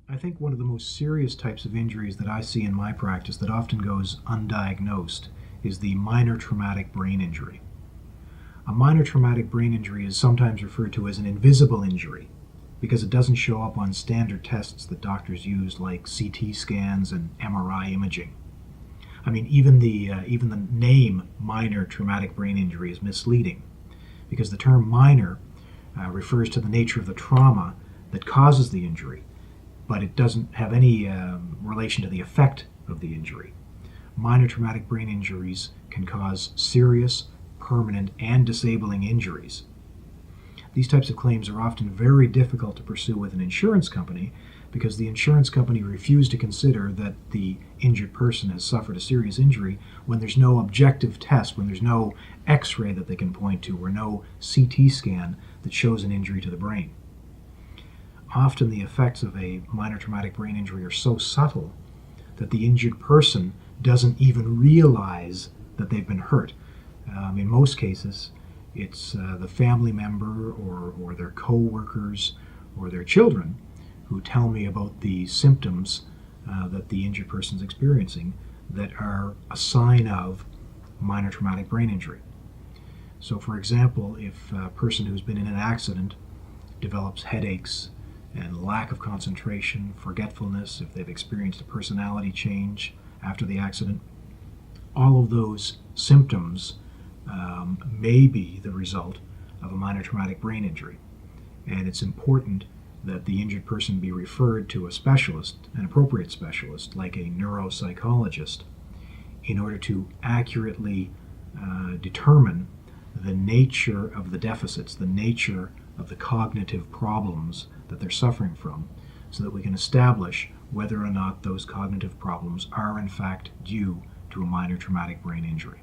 I think one of the most serious types of injuries that I see in my practice that often goes undiagnosed is the minor traumatic brain injury. A minor traumatic brain injury is sometimes referred to as an invisible injury because it doesn't show up on standard tests that doctors use like CT scans and MRI imaging. I mean, even the name minor traumatic brain injury is misleading because the term minor refers to the nature of the trauma that causes the injury, but it doesn't have any relation to the effect of the injury. Minor traumatic brain injuries can cause serious, permanent, and disabling injuries. These types of claims are often very difficult to pursue with an insurance company because the insurance company refused to consider that the injured person has suffered a serious injury when there's no objective test, when there's no x-ray that they can point to or no CT scan that shows an injury to the brain. Often the effects of a minor traumatic brain injury are so subtle that the injured person doesn't even realize that they've been hurt. In most cases, it's the family member or their co-workers or their children who tell me about the symptoms that the injured person's experiencing that are a sign of minor traumatic brain injury. So for example, if a person who's been in an accident develops headaches and lack of concentration, forgetfulness, if they've experienced a personality change after the accident, all of those symptoms may be the result of a minor traumatic brain injury. And it's important that the injured person be referred to a specialist, an appropriate specialist, like a neuropsychologist, in order to accurately determine the nature of the deficits, the nature of the cognitive problems that they're suffering from, so that we can establish whether or not those cognitive problems are in fact due to a minor traumatic brain injury.